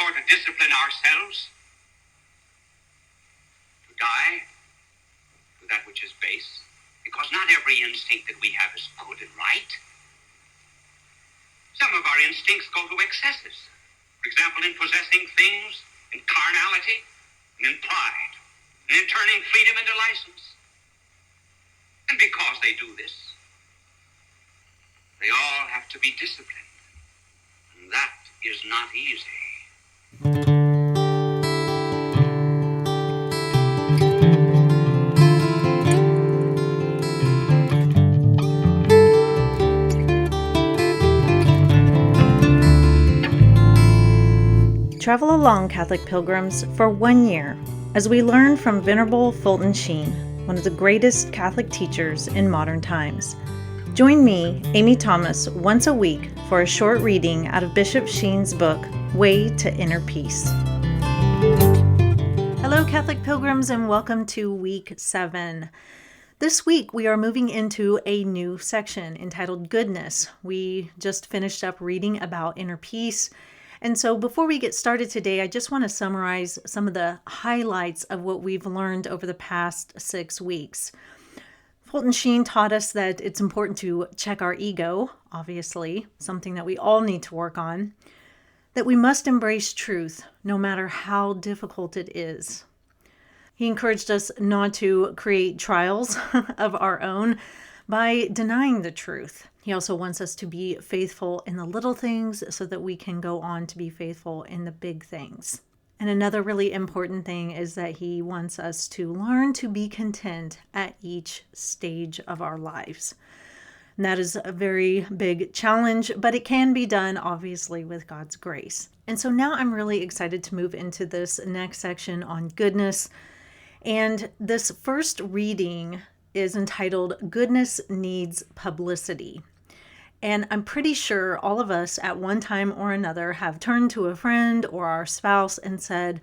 therefore to discipline ourselves, to die to that which is base, because not every instinct that we have is good and right. Some of our instincts go to excesses. For example, in possessing things, in carnality, and in pride, and in turning freedom into license. And because they do this, they all have to be disciplined. And that is not easy. Travel along, Catholic pilgrims, for 1 year as we learn from Venerable Fulton Sheen, one of the greatest Catholic teachers in modern times. Join me, Amy Thomas, once a week for a short reading out of Bishop Sheen's book, Way to Inner Peace. Hello, Catholic pilgrims, and welcome to week 7. This week, we are moving into a new section entitled Goodness. We just finished up reading about inner peace. And so before we get started today, I just want to summarize some of the highlights of what we've learned over the past 6 weeks. Fulton Sheen taught us that it's important to check our ego, obviously, something that we all need to work on, that we must embrace truth, no matter how difficult it is. He encouraged us not to create trials of our own by denying the truth. He also wants us to be faithful in the little things so that we can go on to be faithful in the big things. And another really important thing is that he wants us to learn to be content at each stage of our lives. And that is a very big challenge, but it can be done, obviously, with God's grace. And so now I'm really excited to move into this next section on goodness. And this first reading is entitled Goodness Needs Publicity. And I'm pretty sure all of us at one time or another have turned to a friend or our spouse and said,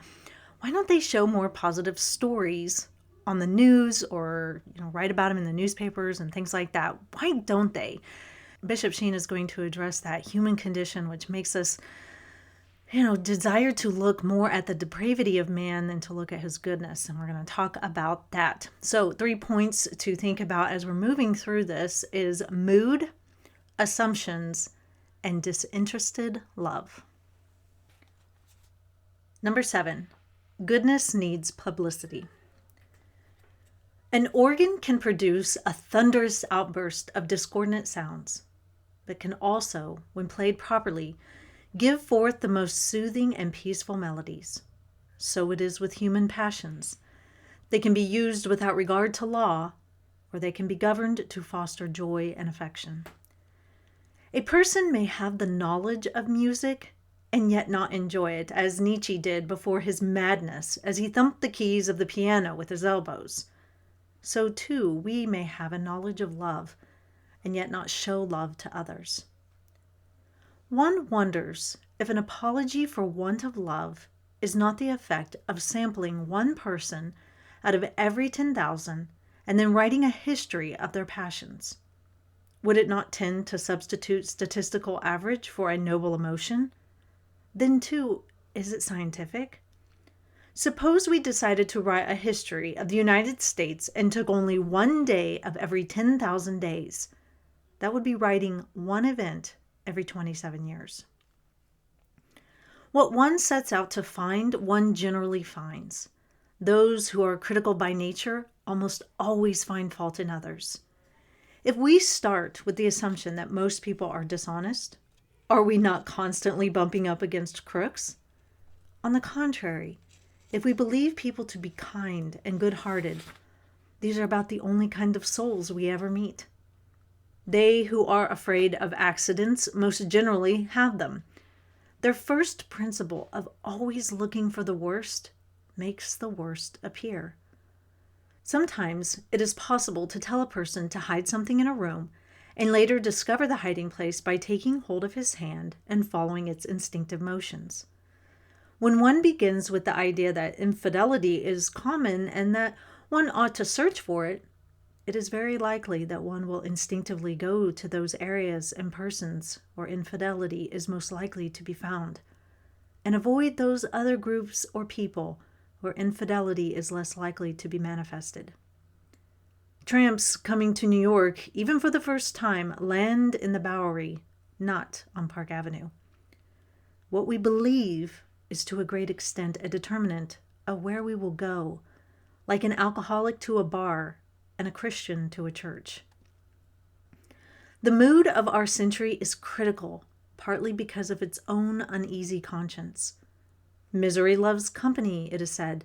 why don't they show more positive stories on the news or write about them in the newspapers and things like that? Why don't they? Bishop Sheen is going to address that human condition, which makes us desire to look more at the depravity of man than to look at his goodness. And we're going to talk about that. So 3 points to think about as we're moving through this is mood, assumptions, and disinterested love. Number 7, goodness needs publicity. An organ can produce a thunderous outburst of discordant sounds, but can also, when played properly, give forth the most soothing and peaceful melodies. So it is with human passions. They can be used without regard to law, or they can be governed to foster joy and affection. A person may have the knowledge of music and yet not enjoy it, as Nietzsche did before his madness as he thumped the keys of the piano with his elbows. So too, we may have a knowledge of love and yet not show love to others. One wonders if an apology for want of love is not the effect of sampling one person out of every 10,000 and then writing a history of their passions. Would it not tend to substitute statistical average for a noble emotion? Then, too, is it scientific? Suppose we decided to write a history of the United States and took only 1 day of every 10,000 days. That would be writing one event every 27 years. What one sets out to find, one generally finds. Those who are critical by nature almost always find fault in others. If we start with the assumption that most people are dishonest, are we not constantly bumping up against crooks? On the contrary, if we believe people to be kind and good-hearted, these are about the only kind of souls we ever meet. They who are afraid of accidents most generally have them. Their first principle of always looking for the worst makes the worst appear. Sometimes it is possible to tell a person to hide something in a room and later discover the hiding place by taking hold of his hand and following its instinctive motions. When one begins with the idea that infidelity is common and that one ought to search for it, it is very likely that one will instinctively go to those areas and persons where infidelity is most likely to be found. and avoid those other groups or people where infidelity is less likely to be manifested. Tramps coming to New York, even for the first time, land in the Bowery, not on Park Avenue. What we believe is to a great extent a determinant of where we will go, like an alcoholic to a bar and a Christian to a church. The mood of our century is critical, partly because of its own uneasy conscience. Misery loves company, it is said,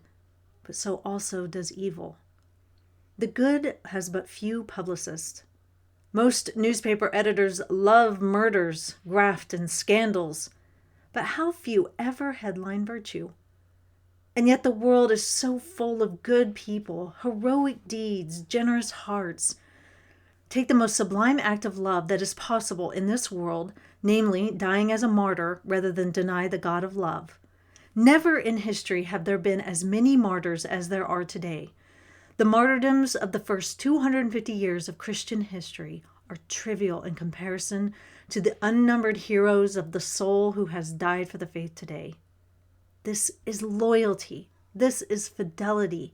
but so also does evil. The good has but few publicists. Most newspaper editors love murders, graft, and scandals, but how few ever headline virtue. And yet the world is so full of good people, heroic deeds, generous hearts. Take the most sublime act of love that is possible in this world, namely dying as a martyr rather than deny the God of love. Never in history have there been as many martyrs as there are today. The martyrdoms of the first 250 years of Christian history are trivial in comparison to the unnumbered heroes of the soul who has died for the faith today. This is loyalty. This is fidelity.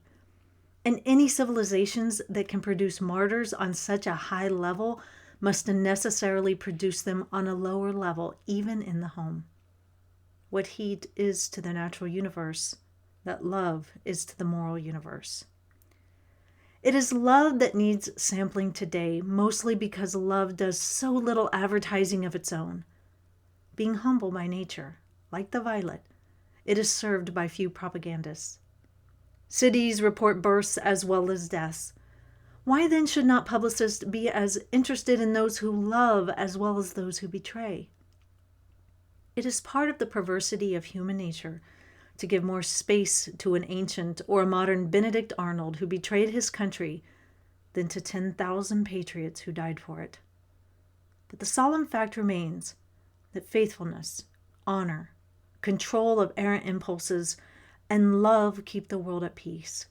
And any civilizations that can produce martyrs on such a high level must necessarily produce them on a lower level, even in the home. What heat is to the natural universe, that love is to the moral universe. It is love that needs sampling today, mostly because love does so little advertising of its own. Being humble by nature, like the violet, it is served by few propagandists. Cities report births as well as deaths. Why then should not publicists be as interested in those who love as well as those who betray? It is part of the perversity of human nature to give more space to an ancient or a modern Benedict Arnold who betrayed his country than to 10,000 patriots who died for it. But the solemn fact remains that faithfulness, honor, control of errant impulses, and love keep the world at peace.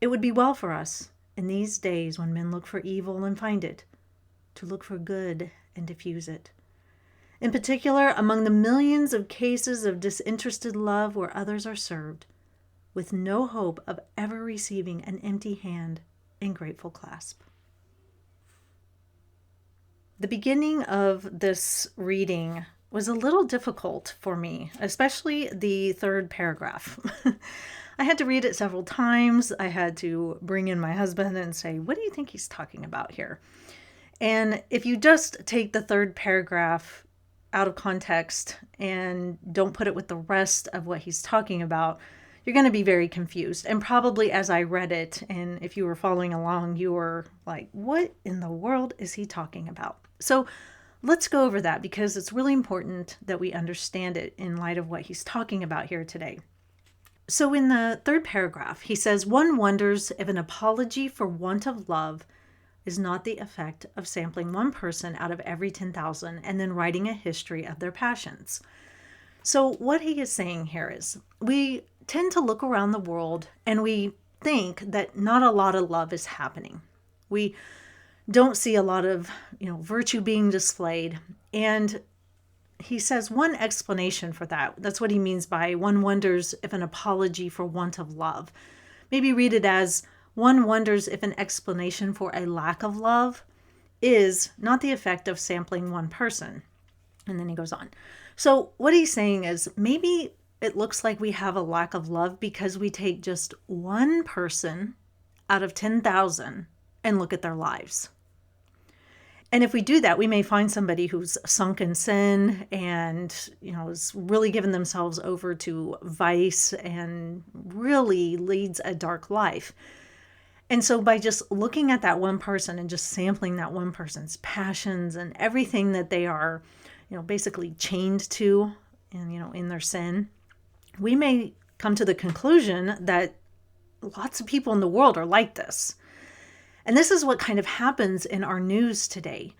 It would be well for us, in these days when men look for evil and find it, to look for good and diffuse it. In particular, among the millions of cases of disinterested love where others are served, with no hope of ever receiving an empty hand in grateful clasp. The beginning of this reading was a little difficult for me, especially the third paragraph. I had to read it several times. I had to bring in my husband and say, what do you think he's talking about here? And if you just take the third paragraph out of context and don't put it with the rest of what he's talking about, you're going to be very confused. And probably as I read it, and if you were following along, you were like, what in the world is he talking about? So let's go over that because it's really important that we understand it in light of what he's talking about here today. So in the third paragraph, he says, one wonders if an apology for want of love is not the effect of sampling one person out of every 10,000 and then writing a history of their passions. So what he is saying here is we tend to look around the world and we think that not a lot of love is happening. We don't see a lot of, virtue being displayed. And he says one explanation for that, that's what he means by one wonders if an apology for want of love. Maybe read it as one wonders if an explanation for a lack of love is not the effect of sampling one person. And then he goes on. So what he's saying is maybe it looks like we have a lack of love because we take just one person out of 10,000 and look at their lives. And if we do that, we may find somebody who's sunk in sin and, is really given themselves over to vice and really leads a dark life. And so by just looking at that one person and just sampling that one person's passions and everything that they are, basically chained to and, in their sin, we may come to the conclusion that lots of people in the world are like this. And this is what kind of happens in our news today.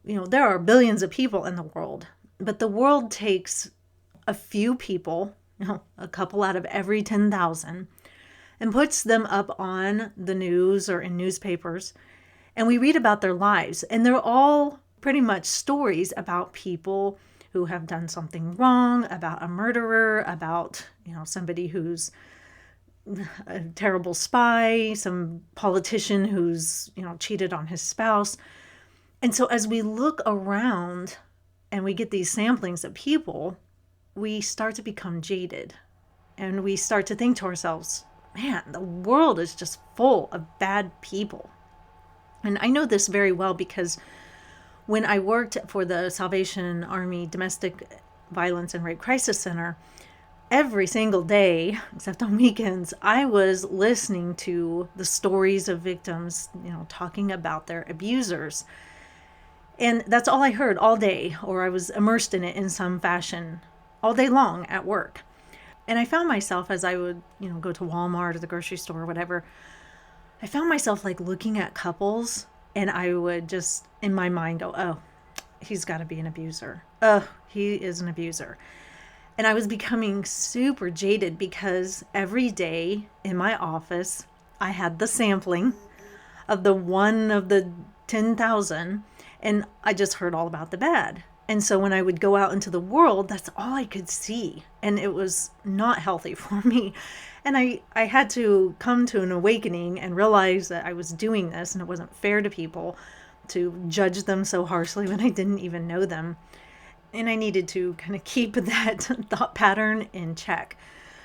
There are billions of people in the world, but the world takes a few people, a couple out of every 10,000, and puts them up on the news or in newspapers. And we read about their lives. And they're all pretty much stories about people who have done something wrong, about a murderer, about, somebody who's a terrible spy, some politician who's, cheated on his spouse. And so as we look around and we get these samplings of people, we start to become jaded. And we start to think to ourselves, man, the world is just full of bad people. And I know this very well because when I worked for the Salvation Army Domestic Violence and Rape Crisis Center, every single day, except on weekends, I was listening to the stories of victims, talking about their abusers. And that's all I heard all day, or I was immersed in it in some fashion all day long at work. And I found myself, as I would, go to Walmart or the grocery store or whatever, I found myself like looking at couples, and I would just, in my mind, go, oh, he's got to be an abuser. Oh, he is an abuser. And I was becoming super jaded because every day in my office, I had the sampling of the one of the 10,000, and I just heard all about the bad. And so when I would go out into the world, that's all I could see. And it was not healthy for me. And I had to come to an awakening and realize that I was doing this and it wasn't fair to people to judge them so harshly when I didn't even know them. And I needed to kind of keep that thought pattern in check.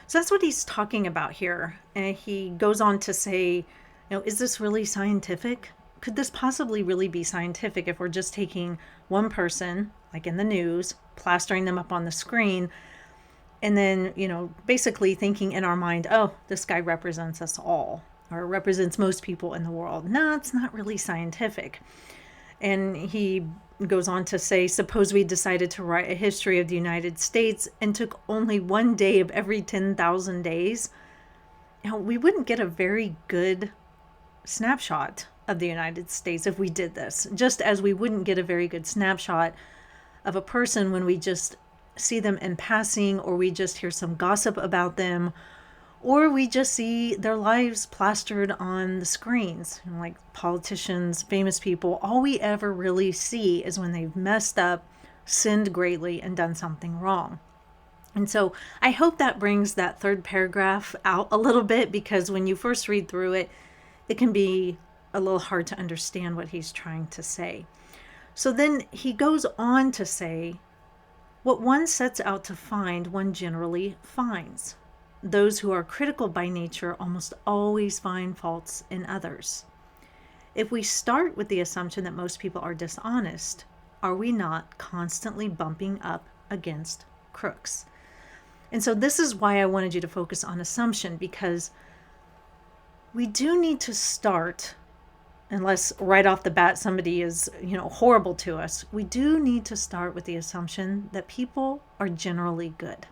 So that's what he's talking about here. And he goes on to say, is this really scientific? Could this possibly really be scientific if we're just taking one person, like in the news, plastering them up on the screen, and then, basically thinking in our mind, oh, this guy represents us all, or represents most people in the world. No, it's not really scientific. And he goes on to say, suppose we decided to write a history of the United States and took only one day of every 10,000 days. We wouldn't get a very good snapshot of the United States if we did this, just as we wouldn't get a very good snapshot of a person when we just see them in passing, or we just hear some gossip about them, or we just see their lives plastered on the screens, like politicians, famous people. All we ever really see is when they've messed up, sinned greatly, and done something wrong. And so I hope that brings that third paragraph out a little bit, because when you first read through it, it can be a little hard to understand what he's trying to say. So then he goes on to say, what one sets out to find, one generally finds. Those who are critical by nature almost always find faults in others. If we start with the assumption that most people are dishonest, are we not constantly bumping up against crooks? And so this is why I wanted you to focus on assumption, because we do need to start, unless right off the bat somebody is, horrible to us, we do need to start with the assumption that people are generally good.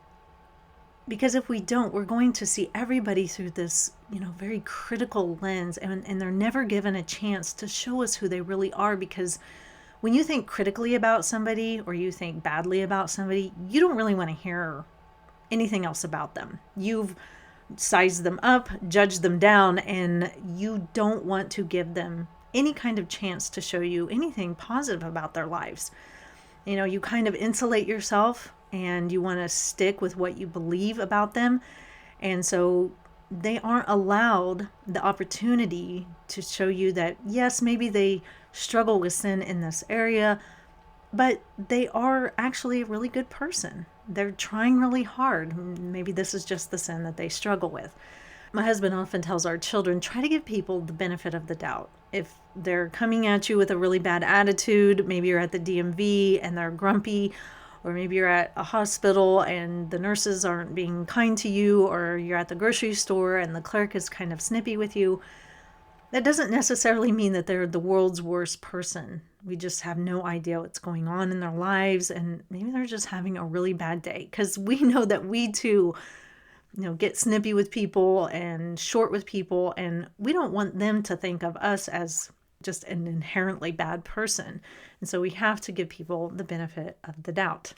Because if we don't, we're going to see everybody through this, very critical lens, and they're never given a chance to show us who they really are. Because when you think critically about somebody, or you think badly about somebody, you don't really want to hear anything else about them. You've sized them up, judged them down, and you don't want to give them any kind of chance to show you anything positive about their lives. You kind of insulate yourself, and you want to stick with what you believe about them. And so they aren't allowed the opportunity to show you that, yes, maybe they struggle with sin in this area, but they are actually a really good person. They're trying really hard. Maybe this is just the sin that they struggle with. My husband often tells our children, try to give people the benefit of the doubt. If they're coming at you with a really bad attitude, maybe you're at the DMV and they're grumpy, or maybe you're at a hospital and the nurses aren't being kind to you, or you're at the grocery store and the clerk is kind of snippy with you, that doesn't necessarily mean that they're the world's worst person. We just have no idea what's going on in their lives, and maybe they're just having a really bad day, because we know that we too, get snippy with people and short with people, and we don't want them to think of us as just an inherently bad person. And so we have to give people the benefit of the doubt.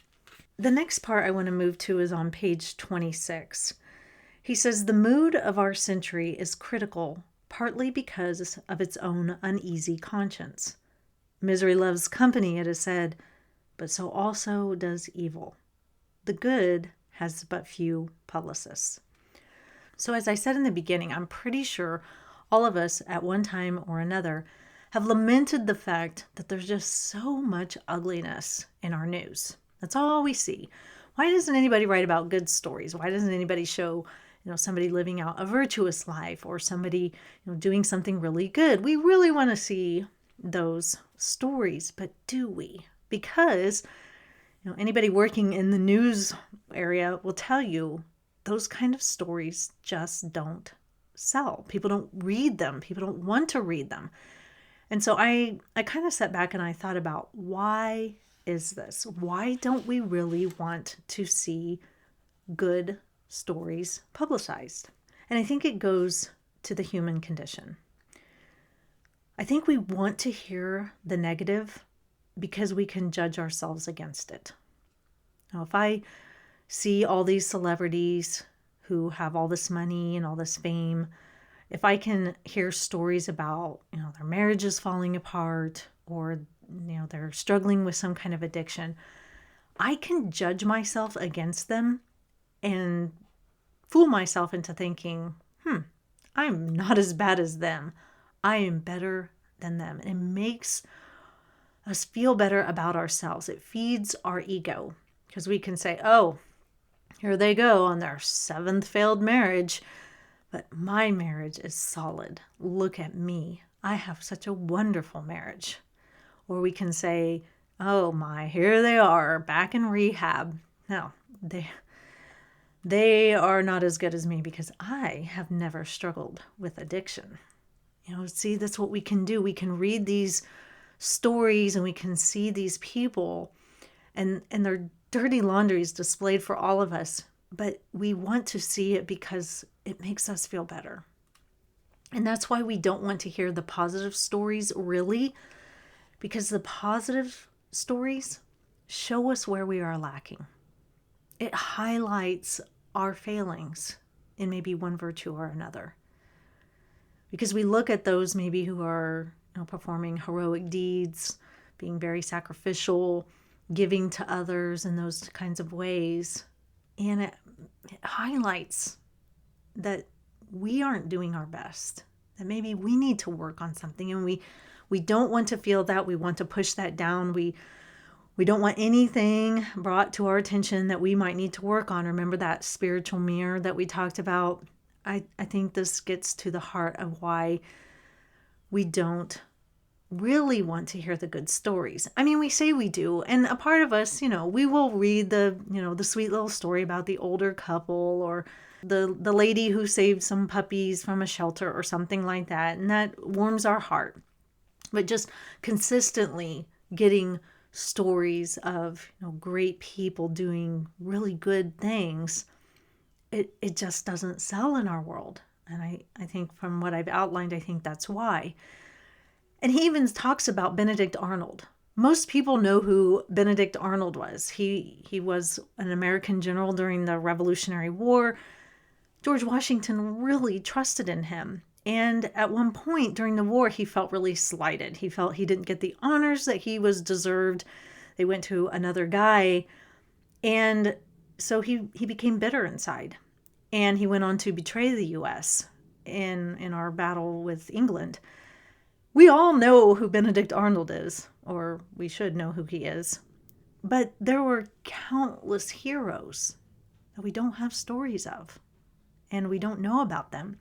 The next part I want to move to is on page 26. He says, the mood of our century is critical, partly because of its own uneasy conscience. Misery loves company, it is said, but so also does evil. The good has but few publicists. So as I said in the beginning, I'm pretty sure all of us at one time or another have lamented the fact that there's just so much ugliness in our news. That's all we see. Why doesn't anybody write about good stories? Why doesn't anybody show, somebody living out a virtuous life or somebody, doing something really good? We really want to see those stories, but do we? Because anybody working in the news area will tell you those kind of stories just don't sell. People don't read them. People don't want to read them. And so I kind of sat back and I thought about, why is this? Why don't we really want to see good stories publicized? And I think it goes to the human condition. I think we want to hear the negative because we can judge ourselves against it. Now, if I see all these celebrities who have all this money and all this fame, if I can hear stories about, their marriages falling apart or, they're struggling with some kind of addiction, I can judge myself against them and fool myself into thinking, I'm not as bad as them. I am better than them. And it makes us feel better about ourselves. It feeds our ego because we can say, oh, here they go on their 7th failed marriage, but my marriage is solid. Look at me. I have such a wonderful marriage. Or we can say, oh my, here they are back in rehab. No, they are not as good as me because I have never struggled with addiction. See, that's what we can do. We can read these stories and we can see these people and their dirty laundry is displayed for all of us, but we want to see it because it makes us feel better. And that's why we don't want to hear the positive stories, really, because the positive stories show us where we are lacking. It highlights our failings in maybe one virtue or another. Because we look at those maybe who are performing heroic deeds, being very sacrificial, giving to others in those kinds of ways. And it highlights that we aren't doing our best, that maybe we need to work on something. And we don't want to feel that. We want to push that down. We don't want anything brought to our attention that we might need to work on. Remember that spiritual mirror that we talked about? I think this gets to the heart of why we don't really want to hear the good stories. I mean, we say we do, and a part of us, we will read the sweet little story about the older couple or the lady who saved some puppies from a shelter or something like that, and that warms our heart. But just consistently getting stories of great people doing really good things, it just doesn't sell in our world. And I think from what I've outlined, I think that's why. And he even talks about Benedict Arnold. Most people know who Benedict Arnold was. He was an American general during the Revolutionary War. George Washington really trusted in him. And at one point during the war, he felt really slighted. He felt he didn't get the honors that he was deserved. They went to another guy. And so he became bitter inside. And he went on to betray the U.S. in our battle with England. We all know who Benedict Arnold is, or we should know who he is. But there were countless heroes that we don't have stories of, and we don't know about them.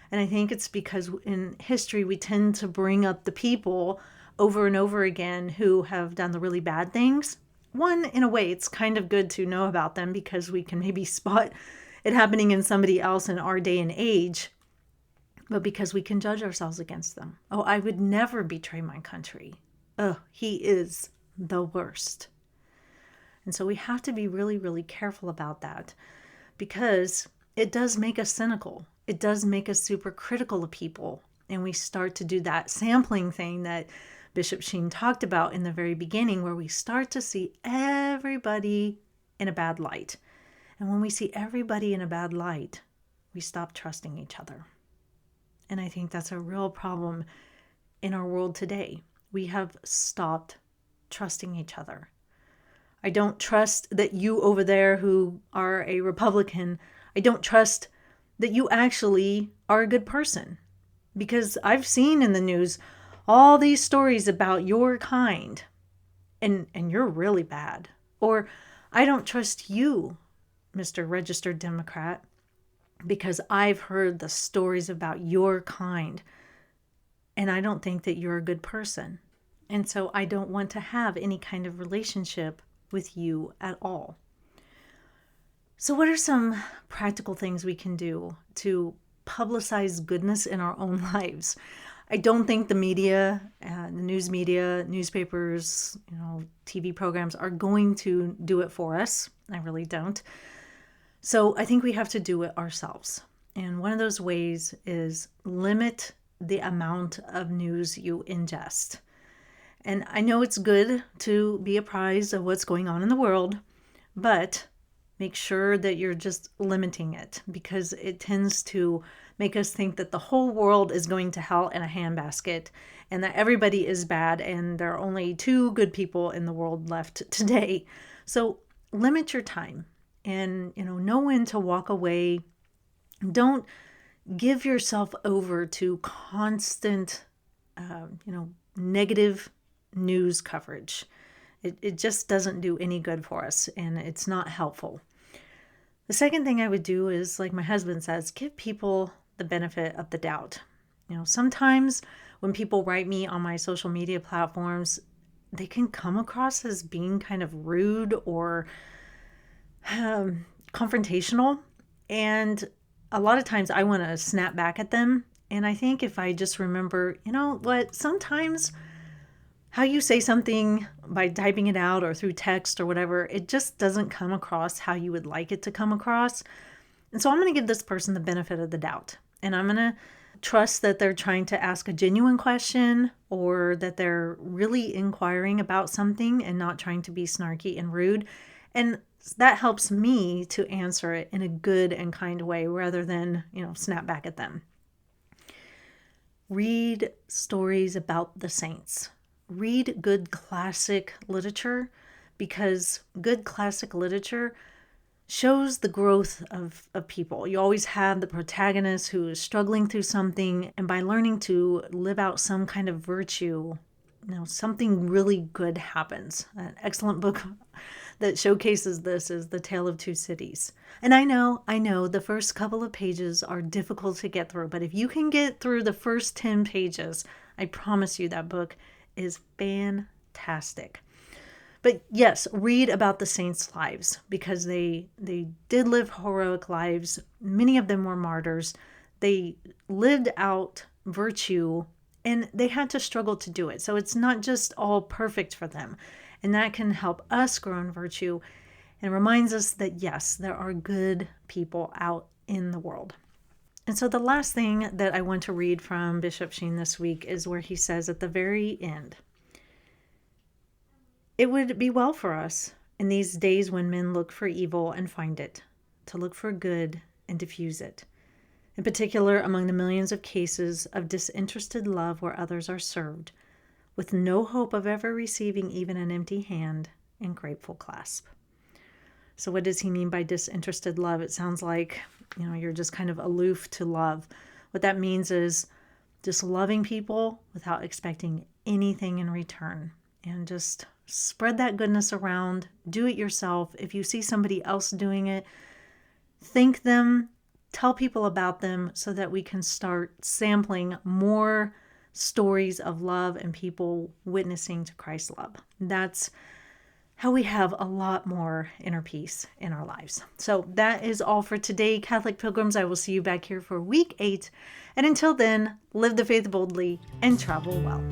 And I think it's because in history we tend to bring up the people over and over again who have done the really bad things. One, in a way, it's kind of good to know about them because we can maybe spot it happening in somebody else in our day and age, but because we can judge ourselves against them. Oh, I would never betray my country. Oh, he is the worst. And so we have to be really, really careful about that because it does make us cynical. It does make us super critical of people. And we start to do that sampling thing that Bishop Sheen talked about in the very beginning, where we start to see everybody in a bad light. And when we see everybody in a bad light, we stop trusting each other. And I think that's a real problem in our world today. We have stopped trusting each other. I don't trust that you over there who are a Republican, I don't trust that you actually are a good person. Because I've seen in the news all these stories about your kind, and you're really bad. Or I don't trust you, Mr. Registered Democrat, because I've heard the stories about your kind, and I don't think that you're a good person. And so I don't want to have any kind of relationship with you at all. So what are some practical things we can do to publicize goodness in our own lives? I don't think the media, the news media, newspapers, TV programs are going to do it for us. I really don't. So I think we have to do it ourselves. And one of those ways is limit the amount of news you ingest. And I know it's good to be apprised of what's going on in the world, but make sure that you're just limiting it, because it tends to make us think that the whole world is going to hell in a handbasket and that everybody is bad and there are only 2 good people in the world left today. So limit your time and, know when to walk away. Don't give yourself over to constant, negative news coverage. It just doesn't do any good for us, and it's not helpful. The second thing I would do is, like my husband says, give people the benefit of the doubt. Sometimes when people write me on my social media platforms, they can come across as being kind of rude or confrontational. And a lot of times I want to snap back at them. And I think if I just remember, sometimes how you say something by typing it out or through text or whatever, it just doesn't come across how you would like it to come across. And so I'm going to give this person the benefit of the doubt. And I'm going to trust that they're trying to ask a genuine question or that they're really inquiring about something and not trying to be snarky and rude. And that helps me to answer it in a good and kind way rather than, snap back at them. Read stories about the saints. Read good classic literature, because good classic literature shows the growth of people. You always have the protagonist who is struggling through something, and by learning to live out some kind of virtue, something really good happens. An excellent book that showcases this is The Tale of Two Cities. And I know the first couple of pages are difficult to get through, but if you can get through the first 10 pages, I promise you that book is fantastic. But yes, read about the saints' lives, because they did live heroic lives. Many of them were martyrs. They lived out virtue, and they had to struggle to do it. So it's not just all perfect for them. And that can help us grow in virtue and reminds us that, yes, there are good people out in the world. And so the last thing that I want to read from Bishop Sheen this week is where he says at the very end, "It would be well for us in these days when men look for evil and find it, to look for good and diffuse it, in particular among the millions of cases of disinterested love where others are served, with no hope of ever receiving even an empty hand and grateful clasp." So what does he mean by disinterested love? It sounds like, you're just kind of aloof to love. What that means is just loving people without expecting anything in return, and just spread that goodness around. Do it yourself. If you see somebody else doing it, thank them, tell people about them so that we can start sampling more stories of love and people witnessing to Christ's love. That's how we have a lot more inner peace in our lives. So that is all for today, Catholic Pilgrims. I will see you back here for week 8. And until then, live the faith boldly and travel well.